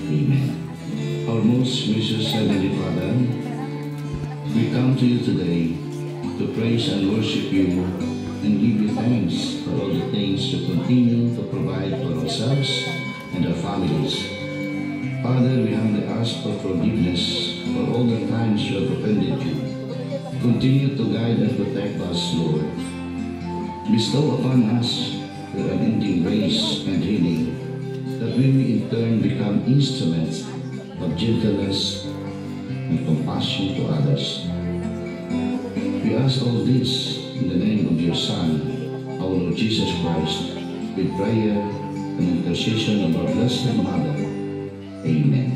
Amen. Our most gracious Heavenly Father, we come to you today to praise and worship you and give you thanks for all the things you continue to provide for ourselves and our families. Father, we humbly ask for forgiveness for all the times we have offended you. Continue to guide and protect us, Lord. Bestow upon us your unending grace and healing, that we may in turn become instruments of gentleness and compassion to others. We ask all this in the name of your Son, our Lord Jesus Christ, with prayer and intercession of our Blessed Mother. Amen.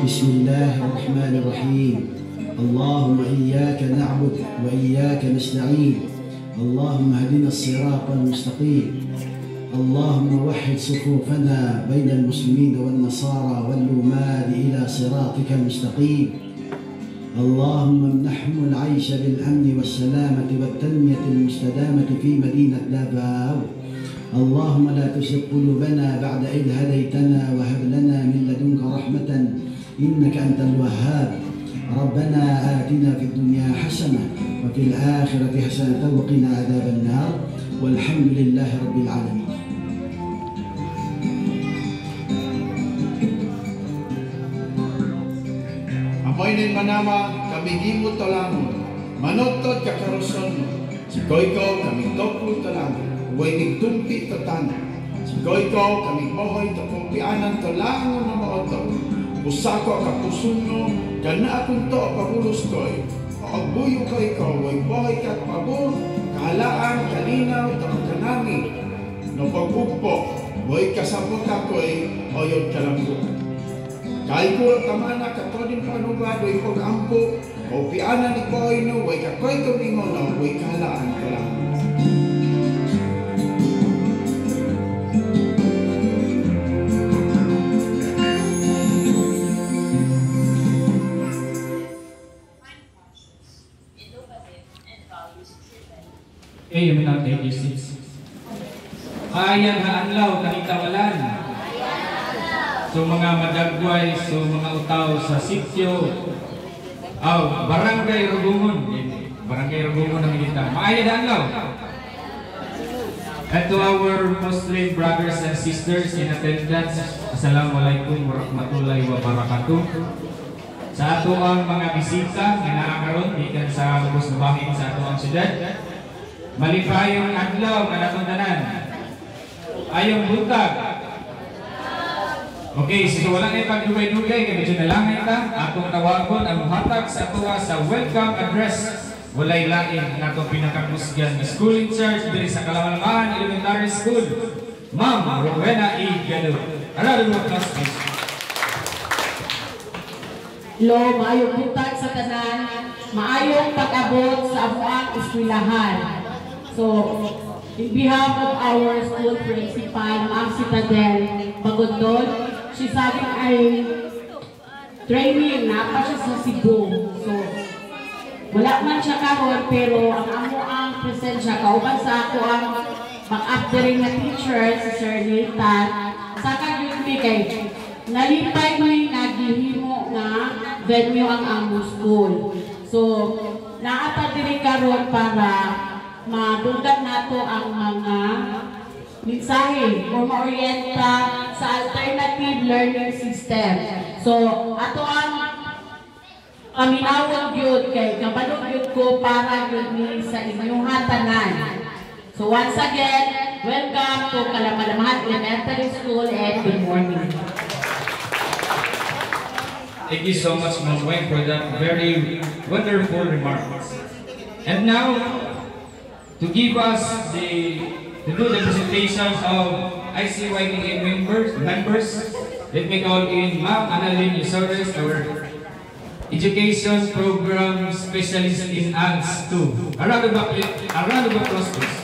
بسم الله الرحمن الرحيم. اللهم إياك نعبد وإياك نستعين. اللهم اهدنا الصراط المستقيم. اللهم وحد صفوفنا بين المسلمين والنصارى واللماد إلى صراطك المستقيم. اللهم امنحهم العيش بالأمن والسلامة والتنمية المستدامة في مدينة دافاو. اللهم لا تزغ قلوبنا بعد إذ هديتنا وهب لنا من لدنك رحمة إنك أنت الوهاب. ربنا آتنا في الدنيا حسنة وفي الآخرة حسنة وقنا عذاب النار والحمد لله رب العالمين. Amoy nin manama, kami gimot talangon, manotod kakaroson mo. Si Koyko, kami tokul talangon, huwag nigtumpi tatana. Si Koyko, kami mohoy takumpianan talangon na maotog. Usako kapusuno, gana akong to pagulos koy. Paagbuyo Koyko, huwag bohoy kat pabor, kahalaan, kalinaw, tapakanami. No pagpugpo, huwag kasabot ako'y oyod kalambot. Kahit ko tamana katodin panubado ipog ampo, o piana ni Koy no, way kakoy tumingon no, way kahalaan ka lang. Okay, you may now take your seats. Ayan haanlaw, kanitawalan. So mga madagway, so mga utaw sa sityo, Barangay Rugumon. Barangay Rugumon ang milita. Maayad anlaw. And to our Muslim brothers and sisters in attendance, Assalamualaikum warahmatullahi wabarakatuh. Sa ato ang mga bisita nga nakakaroon ikan sa lubos na bahin sa ato ang syudad. Malipayong adlaw kanatong tanan. Ayong buntag. Okay, so wala na pagdugay-dugay, kaya medyo nalangay ta. Atong tawagon ang muhatag sa atuwa sa welcome address. Walay lain ang atong pinakamusgan na school in charge diri sa Kalamalmaan Elementary School, Ma'am Rowena E. Gado. Another one class, please. Lo, maayong buntag sa tanan, maayong pag-abot sa amuang eskwelahan. So, in behalf of our school principal, Ma'am Citadel Bagondon, si sabing ay training na pa siya sa Cebu. So, wala man siya karon pero ang amo ang presensya kauban sa ako ang back-up na teacher, si Sir Nathan. Sa kanyang kay nalipay mo yung naghihimo nga venue ang amo school. So, naata diri karon para madunggan nato ang mga mensahe o maorienta sa alternative learning system. So, ato ang paminawag yun kay kabalog yun ko para yun sa inyong hatanan. So, once again, welcome to Kalamalamahan Elementary School and good morning. Thank you so much, Ma'am Wayne, for that very wonderful remarks. And now, to give us to do the presentations of ICYDA members, let me call in Ma'am Annalyn Yusores, our Education Program Specialist in ALS 2. A round of applause, please.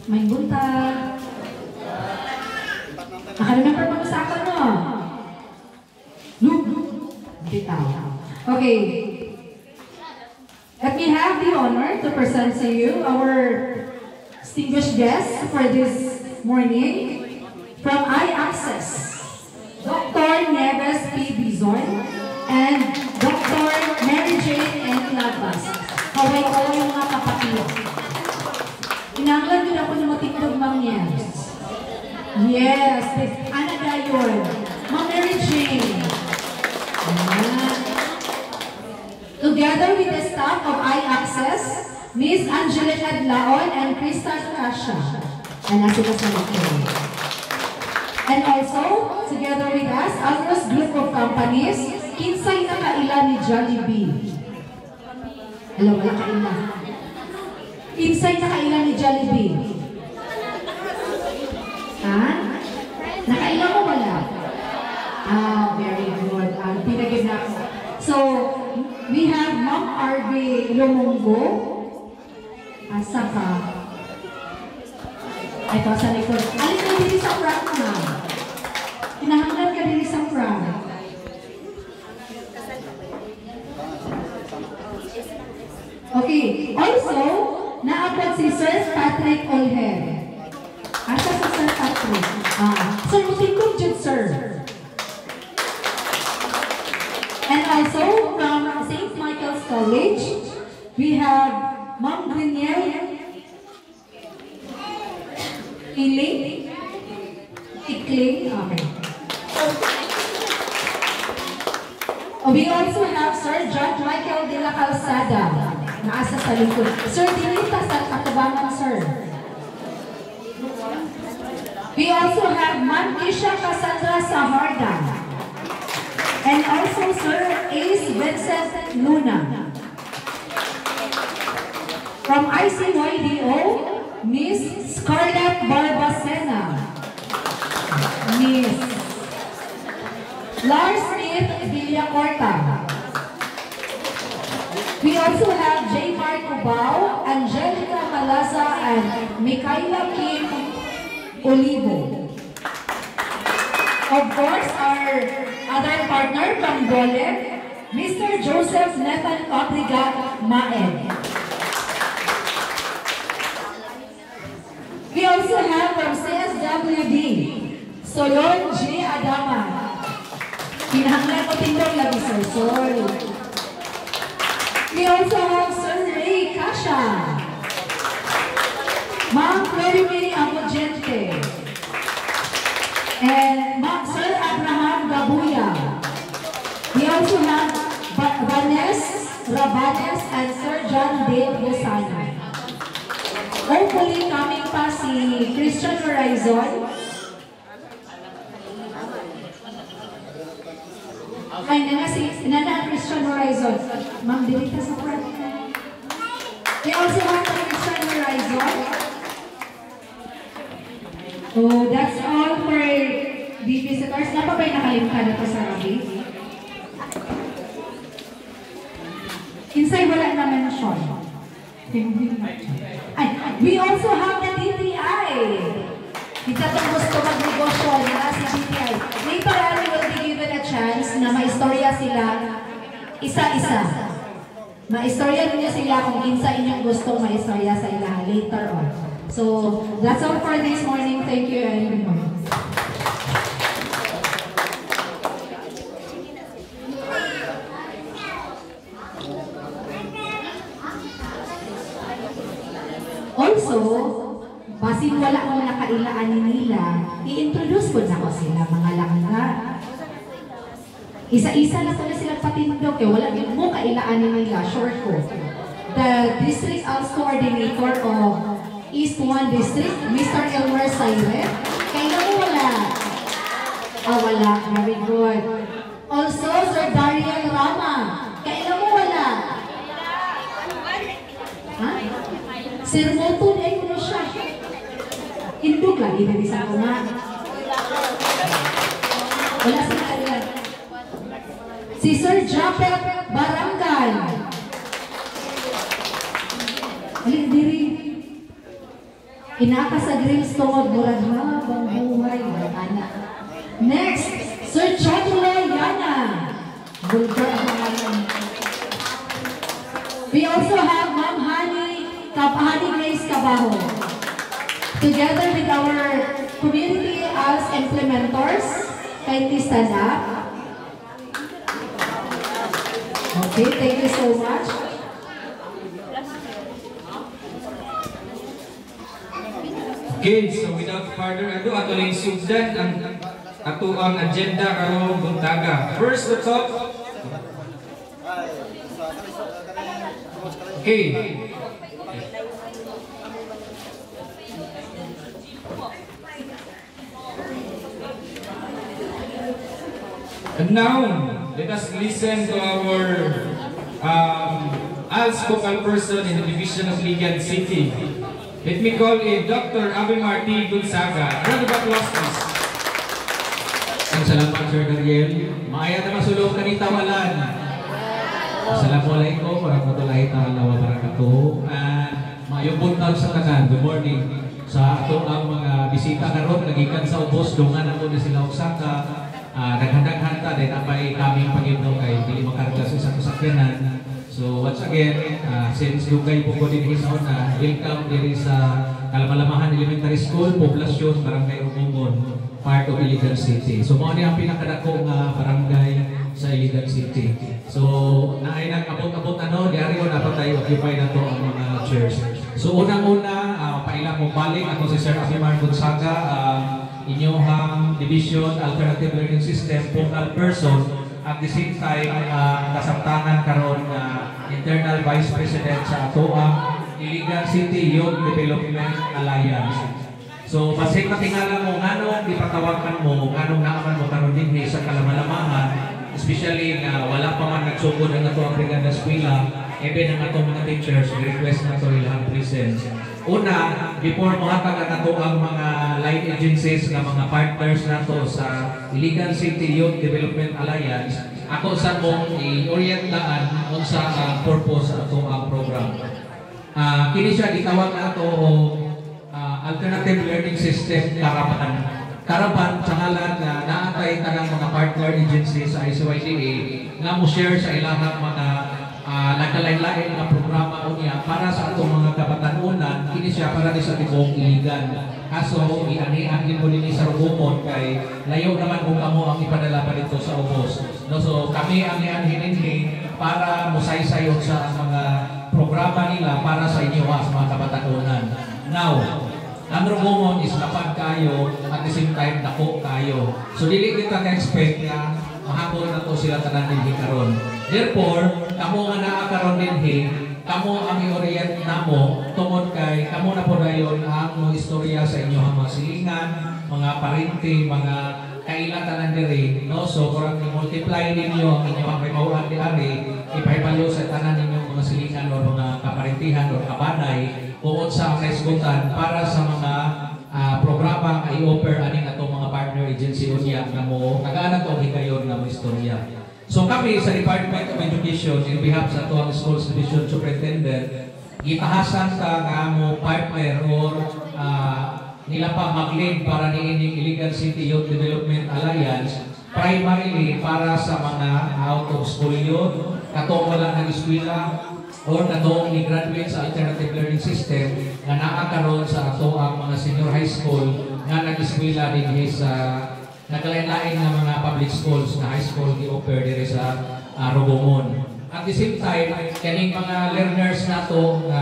May bunta. Naka-remember pa sa akin, no? Look. Bitaw. Okay. Let me we have the honor to present to you our distinguished guests for this morning from iAccess, Dr. Neves P. Bizon and Dr. Mary Jane N. Lagbas. Kaway-kaway mga kapatid. Inanglan yun ako na matindog, Ma'am Yes. Yes, ana dayon. Ma'am Mary Jane. Together with the staff of iAccess, Ms. Angeline Adlaon and Crystal Casha. And nasa sa likod. And also, together with us, Alros Group of Companies, kinsay na kaila ni Jollibee. Hello, wala kaila. Kinsay na kaila ni Jollibee. Ha? Nakaila mo wala? Ah, very good. Pinagib na ako. So, we have Ma'am R.B. Lumongo. Asa ka? Ito, sa likod. Alin ka dili sa front na? Pinahanglan ka dili sa front. Okay. Also, naabot si Sir Patrick Olher. Asa sa Sir Patrick? Sir, mutingkong dyan, sir. And also, from St. Michael's College, we have Ma'am Grenier Ikling. Okay. We also have Sir John Michael de la Calzada. Naasa sa likod. Sir, dinita sa katabangan, sir. We also have Ma'am Isha Cassandra Saharda. And also Sir Ace Vincent Luna. From ICYDO, Miss Scarlett Barbacena. Miss Lars Smith Villacorta. We also have J. Mark Cubao, Angelica Malaza, and Micaela Kim Olivo. Of course, our other partner from Dole, Mr. Joseph Nathan Obrigat Maed. We also have from CSWD, Solon J. Adama. Pinahanglan ko tindong labi, sir. Sorry. We also have Sir Ray Casha, Ma'am Clary Amogente, and Sir Abraham Gabuya. We also have Vanessa Rabanes and Sir John Dave Lozano. Hopefully, coming pa si Christian Horizon. Ay, nana Christian Horizon. Ma'am, dilita sa front. We also have Christian Horizon. So, that's all for the visitors. Napa ba'y nakalimutan na ito sa Rabi? Inside, wala naman siya. We also have the DTI. Kita itong gusto mag-negosyo na si DTI. Later on, we will be given a chance na maistorya sila isa-isa. Maistorya niyo sila kung kinsa inyong gusto maistorya sa ila later on. So, that's all for this morning. Thank you and good morning. Also, basin wala ko nakailaan nila, i-introduce ko na ko sila mga langga. Isa-isa na sila patindog, kaya wala din mo kailaan nila, short ko. The District Health Coordinator of East 1 District, Mr. Elmer Saire. Kaya mo wala? Wala. Very good. Also, Sir Darian Rama. Kaya mo wala? Ha? Sir Moton, kuno siya. Indog lagi na isa ko nga. Wala sila kailan. Si Sir Japet Barangay. Alin diri. Inaka sa grills tungod murag habang buhay. Next, Sir Chadulo Yana. Bulgar. We also have have Ma'am Honey Grace Cabajo. Together with our community as implementors, kindly stand up. Okay, thank you so much. Okay, so without further ado, ato lang sugdan ang ato ang agenda karong buntaga. First, the top. Okay. And now, let us listen to our ALS focal person in the Division of Ligan City. Let me call in Dr. Abimar T. Gonzaga. Round of applause, please. Salamat, Sir Dariel. Maaya na masulong kanita walan. Assalamualaikum warahmatullahi ta'ala wabarakatuh. Maayong buntag sa tanan. Good morning. Sa ato ang mga bisita karon nagikan sa ubos, dungan ako na sila Osaka. Naghandang-hanta din apay kaming Panginoon kay dili makarga sa isang kasakyanan. So once again, since dugay po ko din sa una, welcome diri sa Kalamalamahan Elementary School, Poblasyon, Barangay Rumungon, part of Iligan City. So mao ni ang pinakadako nga barangay sa Iligan City. So naay nag-abot-abot diari dapat tayo occupy na to ang mga chairs. So unang-una, pailang mo balik ako si Sir Abimar Gonzaga, inyong Division Alternative Learning System focal person. At the same time, kasamtangan karon Internal Vice President sa ato ang Iligan City Youth Development Alliance. So, basig patingala mo, nganong ipatawagan mo, nganong naaman mo karon din sa Kalamalamahan, especially na wala pa man nagsugod ang ato ang Brigada Eskwela, even ang ato mga teachers, request na ito ilang presence. Una, before mahatag na ito ang mga line agencies ng mga partners na ito sa Iligan City Youth Development Alliance, ako sa mong i-orientaan kung sa purpose sa ito ang program. Kini siya gitawag na ito o Alternative Learning System Karaban. Karaban sa ngalan na naatay tanang mga partner agencies sa ICYDA nga mo share sa ilang mga nagkalain-lain na programa o niya para sa atong mga kabatanunan, kini siya para sa tibong Iligan. Kaso, iani-ani mo din sa Rubumon kay layo naman kung kamo ang ipadala pa dito sa ubos. No, so kami ang ianhin para musay-sayon sa mga programa nila para sa inyo sa mga kabatanunan. Now, ang Rubumon is lapad kayo at the same time dako kayo. So dili kita ka-expect na mahapon na to sila tanan din karon. Therefore, kamo nga naa karon dinhi, kamo ang i-orient namo tungod kay kamo na po dayon ang mga istorya sa inyo mga silingan, mga parinti, mga kailatanan diri, no? So kurang i-multiply ninyo ang inyong kaymawan diari, ipahibalo sa tanan ninyo mga silingan o mga kaparintihan o kabanay buod sa kaisgutan para sa mga programa ay i-offer aning ato mga partner agency unya nga mo tagaan to higayon nga mo istorya. So kami sa Department of Education in behalf sa ato ang Schools Division Superintendent, gitahasan ka nga mo partner or nila pa mag-lead para niining Iligan City Youth Development Alliance primarily para sa mga out of school yun, katong wala nag-eskwela or katong ni-graduate sa Alternative Learning System nga nakakaroon sa ato ang mga senior high school nga nag-eskwela din sa naglain-lain ng mga public schools na high school i-offer diri sa Rubumon. At the same time, kaning mga learners nato na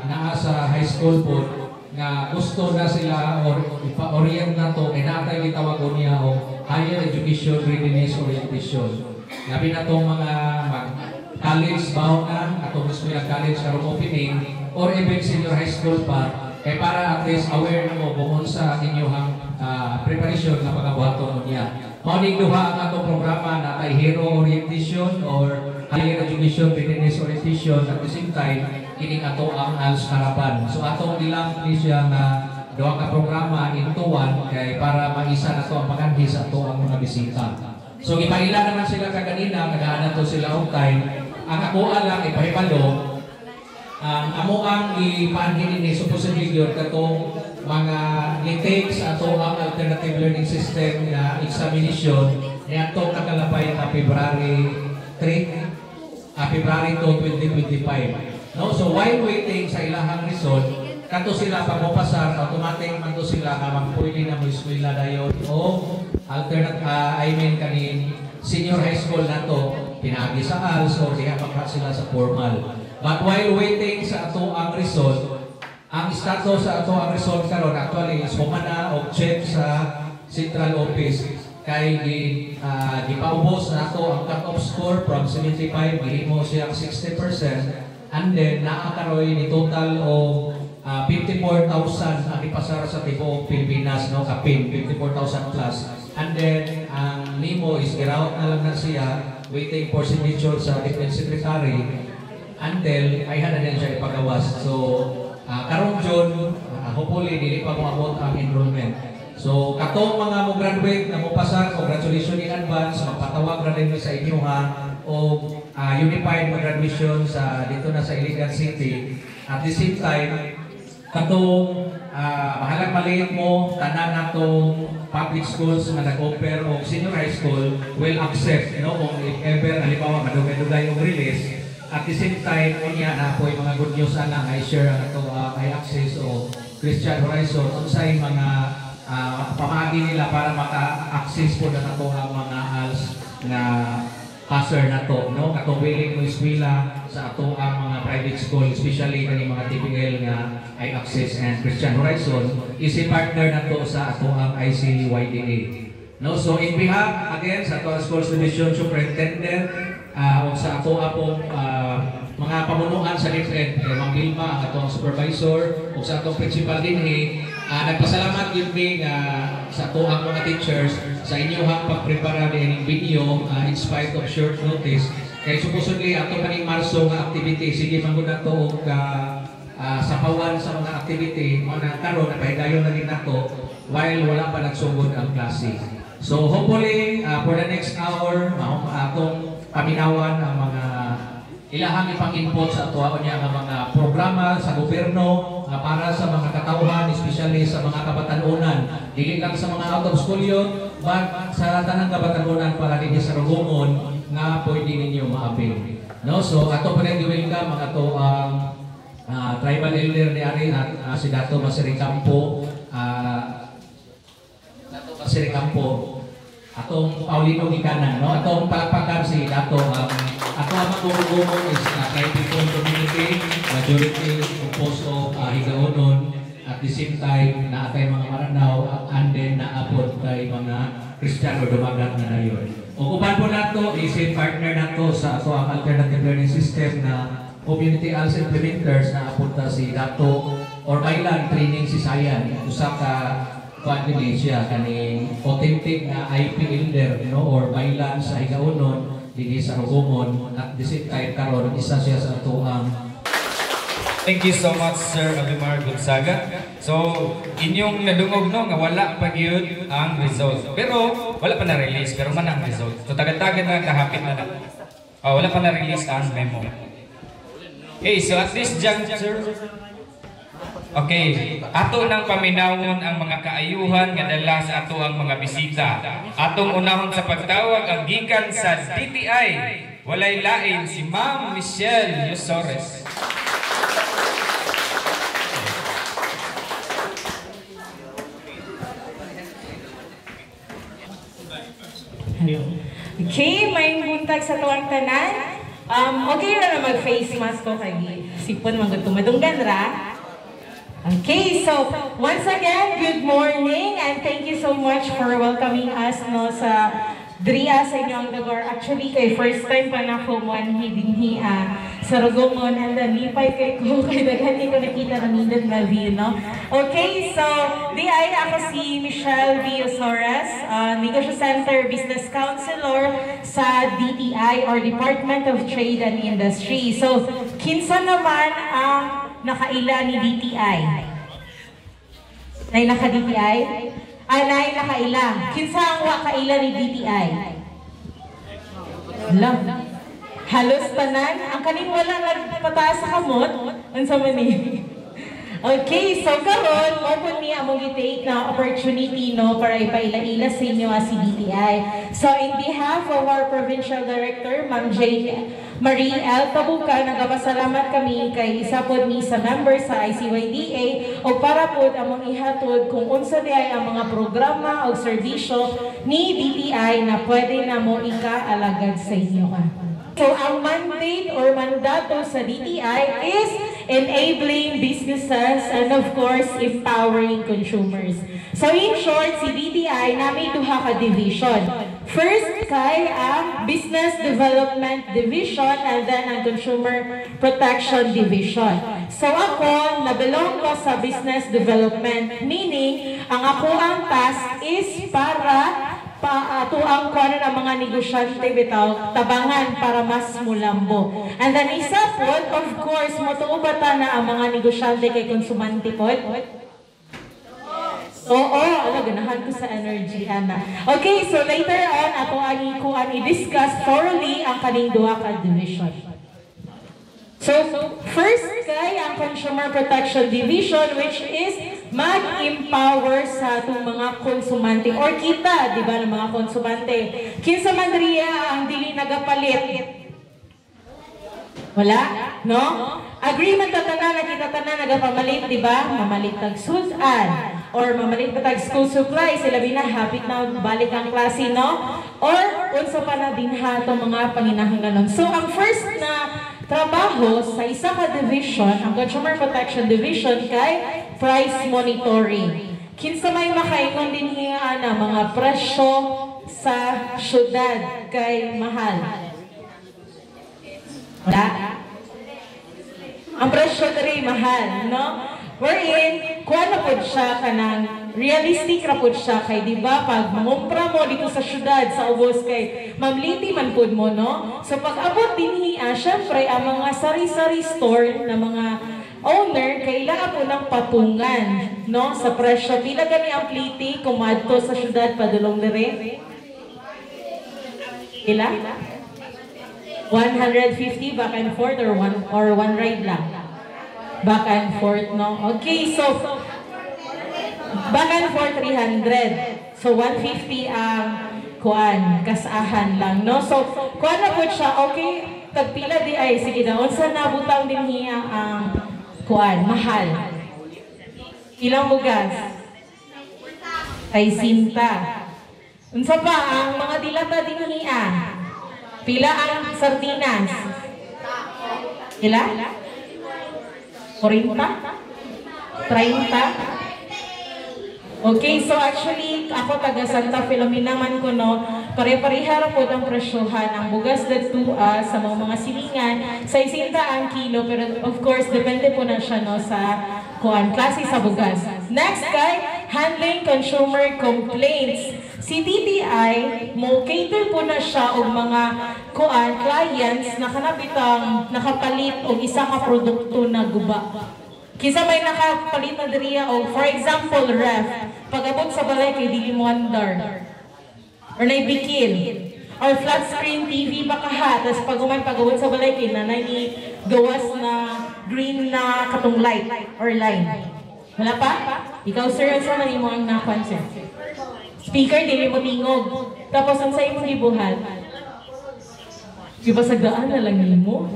naa sa high school po nga gusto na sila or ipa-orient na to kay natay gitawag niya o higher education readiness orientation. Labi na tong mga college bahonan atong eskwela college karong opening or even senior high school pa kay para at least aware mo bukod sa inyong preparation na pagkabuhaton mo niya. Mauning duha ang atong programa na kay Hero Orientation or Higher Education Readiness Orientation at the same time kining ato ang ALS Karaban. So atong nilang siya na duha ka programa into one kay para maisa na to ang pagandi sa ato ang mga bisita. So ipaila naman sila kaganina, kagaanan to sila on time. Ang ako lang ipahibalo ang amo ang ipaanhin ni supposedly yun katong mga ni-take sa ato ang Alternative Learning System na examination ni atong nakalapay na February 3, February 2, 2025. No? So while waiting sa ilahang result, kato sila pagpapasar, automatic man to sila magpwede na mo eskwela dayon o alternate, kanin senior high school na to, pinagi sa ALS o diha pagka sila sa formal. But while waiting sa ato ang result, ang status sa ato ang result karon actually is humana og check sa central office kay gipaubos na ato ang cut-off score from 75 gihimo siya 60%, and then naakaroy ni total o 54,000 ang ipasara sa tibuok Pilipinas, no, kapin 54,000 plus, and then ang nimo is giraut na lang na siya waiting for signature sa defense secretary until ay na din siya ipagawas. So karon June, hopefully dili pa moabot ang enrollment. So katong mga mo graduate na mo pasar, congratulations in advance, magpatawag ra din sa inyo ha o unified graduation sa dito na sa Iligan City. At the same time, katong bahalang maliit mo, tanan natong public schools na nag-offer o senior high school will accept, kung if ever, halimbawa, madugay-dugay yung release. At the same time, unya na po yung mga good news na i-share ang ito i-access o Christian Horizon, unsay mga pamagi nila para maka-access po na ito ang mga ALS na passer na to, no? Katong willing mo eskwela sa ato ang mga private school, especially kani mga TPL nga i-access and Christian Horizon, is a partner na to sa ato ang ICYDA. No, so in behalf again sa ato Schools Division Superintendent o sa ato apong mga pamunuan sa DepEd, Ma'am Vilma, ang atong supervisor o sa atong principal dinhi, nagpasalamat yun sa ato ang mga teachers sa inyong pagprepara ng video in spite of short notice. Kaya supposedly ato kaning Marso nga activity, sige manggod na to og sapawan sa mga activity, mga karon napahigayon na rin nato while wala pa nagsugod ang klase. So hopefully for the next hour, atong paminawan ang mga ilahang ipang-input sa atuaon niya ang mga programa sa gobyerno para sa mga katauhan, especially sa mga kabatanunan. Dili lang sa mga out of school yun, but sa tanang kabatanunan para din sa Rugumon nga pwede ninyo ma-avail. No? So ato pa rin i-welcome ang ato ang tribal elder ni Ari at si Dato Masiricampo. Atong Paulino Gikanan, no? Atong palakpakan si Dato. Ato ang magugumon is Tribal community, majority composed of Higaonon, at the same time na atay mga Maranao, and then naabot kay mga Kristiyano dumagat na dayon. O uban po nato is a partner nato sa ato ang alternative learning system na community ALS implementers na apunta si Dato or Bailan Training si Sayan, usa ka kuan siya kaning authentic na IP elder, or Bailan sa Higaonon dinhi sa Rugumon, at the same time karon isa siya sa atuang. Thank you so much, Sir Abimar Gonzaga. So, inyong nadungog nga wala pa gyud ang result. Pero wala pa na-release, pero man ang result. So tagad-tagad na kahapit na wala pa na-release ang memo. Okay, so at this juncture, okay, ato nang paminawon ang mga kaayuhan nga dala sa ato ang mga bisita. Atong unahon sa pagtawag ang gikan sa DTI, walay lain si Ma'am Michelle Yosores. Okay, may buntag sa tuwang tanan. Okay na mag-face mask ko kay sipon mga tumadunggan ra. Okay, so once again, good morning and thank you so much for welcoming us sa Dria sa inyong lugar. Actually, kay first time pa na ko dinhi sa Rugumon, and then lipay kay ko kay daghan ko nakita na nindot na view, no? Okay, so di ay ako si Michelle V. Osores, Negosyo Center Business Counselor sa DTI or Department of Trade and Industry. So, kinsa naman ang nakaila ni DTI? Nay naka-DTI? Nay nakaila. Kinsa ang wakaila ni DTI? Halos tanan. Ang kaning wala nagpataas sa kamot. Unsa man ni? Okay, so karon mo po niya among i-take na opportunity para ipaila-ila sa inyo si DTI. So in behalf of our Provincial Director, Ma'am Jane Marie L. Tabuka, nagapasalamat kami kay isa po ni sa member sa ICYDA o para po among ihatod kung unsa di ay ang mga programa o serbisyo ni DTI na pwede na mo ikaalagad sa inyo. So, ang mandate or mandato sa DTI is enabling businesses and of course, empowering consumers. So, in short, si DTI na may duha ka division. First, kay ang Business Development Division and then ang Consumer Protection Division. So, ako, nabelong ko sa Business Development, meaning, ang ako ang task is para tuang ko ng mga negosyante bitaw tabangan para mas mulambo. And then isa po, of course, motuubata na ang mga negosyante kay konsumante po. Oo, ganahan ko sa energy, Ana. Okay, so later on, ako ang i-discuss thoroughly ang kaning duha ka division. So first kay ang Consumer Protection Division, which is mag-empower sa itong mga konsumante or kita, di ba, ng mga konsumante. Kinsa man riya ang dili nagapalit? Wala? No? Agreement na tanan na kita tanan nagapamalit, di ba? Mamalit tag sudan or mamalit pa tag school supplies, sila binahapit na balik ang klase, no? Or unsa pa na din ha itong mga panginahanglanon. So ang first na trabaho sa isa ka division, ang Consumer Protection Division kay price monitoring. Kinsa may makaingon din hiya na mga presyo sa syudad kay mahal. Wala? Ang presyo diri mahal, no? Wherein, kuha na po siya kanang realistic ra po siya kay di ba pag mangumpra mo dito sa syudad sa ubos kay mamliti man pud mo, no? So pag abot din hiya, syempre ang mga sari-sari store na mga owner kailangan po ng patungan, no? Sa presyo pila gani ang pliti kung madto sa syudad padulong dire? Pila? 150 back and forth or one ride lang? Back and forth, no? Okay, so back and forth 300. So 150 ang kuan, kasahan lang, no? So kuan na po siya, okay, tagpila di ay sige na unsa nabutang din niya ang kuan, mahal. Ilang bugas? Kay sinta. Unsa pa ang mga dilata din niya? Pila ang sardinas? Pila? 40? 30? Okay, so actually, ako taga Santa Filomena man ko, no, pare-parehara po ang presyohan. Ang bugas dito sa mga silingan, sa 60 ang kilo, pero of course, depende po na siya, no, sa klase sa bugas. Next kay, handling consumer complaints. Si DTI, mo cater po na siya og mga clients na kanabitang nakapalit og isa ka produkto na guba. Kisa may nakapalit na diriya og for example ref, pag-abot sa balay kay dili mo andar or naibikil or flat screen TV bakaha, tapos pag-abot sa balay kay nanay ni gawas na green na katong light or line. Wala pa? Ikaw sir, sa man mo ang na-concern? Speaker, dili mo tingog. Tapos ang sa imong gibuhat. Diba sa daan na lang mo?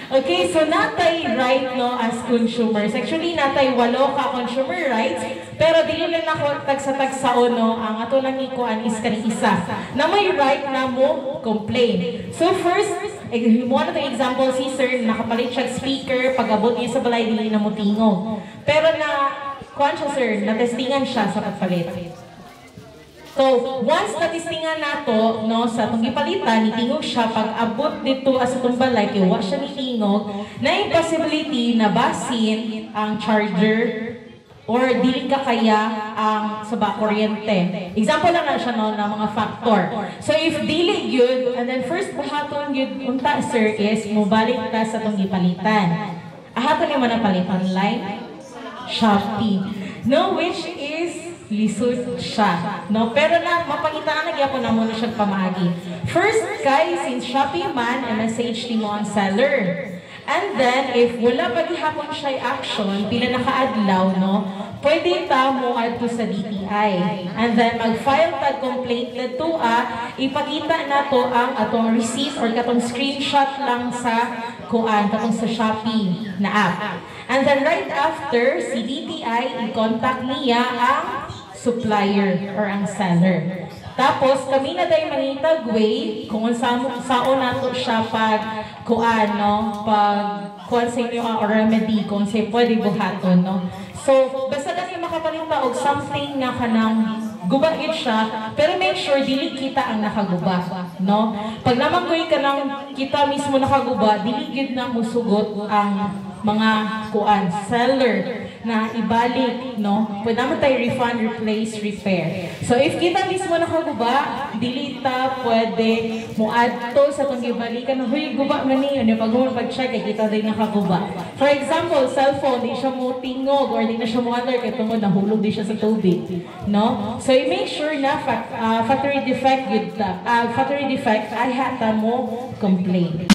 Okay, so natay right, no, as consumers. Actually, natay 8 ka consumer rights, pero dili lang ako tagsa-tagsaon, no, ang ato lang ikuan is kani isa na may right na mo complain. So first, mo na itong example si sir, nakapalit siya speaker, pag-abot niya sa balay, dili na mo tingog. Pero na, kuan siya sir, natestingan siya sa pagpalit. So, once natistingan nato, no, sa itong ipalitan, nitingog siya, pag-abot dito sa itong balay, kaya wa siya nitingog, na yung possibility na basin ang charger or dili ka kaya ang saba kuryente. Example lang na siya, no, na mga factor. So, if dili yun, and then first bahaton yun, unta sir, is mubalik ka sa itong ipalitan. Ahaton yung manapalitan line, Shopee. No, which is lisod siya, no? Pero na mapangitaan na gyapon na mo na siya pamaagi. First, guys, since Shopee man, message ni mo ang seller. And then, if wala pa gihapon siya action, pila nakaadlaw, no, pwede ta mo adto sa DTI. And then, mag-file tag complaint na to, ipakita na to ang atong receipt or katong screenshot lang sa kuan, katong sa Shopee na app. And then, right after, si DTI, i-contact niya ang supplier or ang seller. Tapos, kami na tayo manitag way kung saan nato siya pag kuan, no? Pag kuan sa inyo ang remedy, kung sa'yo pwede buhaton, no? So, basta kasi makapalinta og something nga kanang gubagit siya, pero make sure dili kita ang nakaguba, no? Pag naman ka nang kita mismo nakaguba, dili gid na musugot ang mga kuan seller na ibalik, no? Pwede naman tayo refund, replace, repair. So if kita mismo nakaguba, dili ta pwede mo adto sa tong ibalikan, huy guba man ni, ano pag pag-check kay kita din nakaguba. For example, cellphone, di siya mo tingog or di na siya mo under kay tungod nahulog di siya sa tubig, no? So you make sure na factory defect with factory defect ay hata mo complain.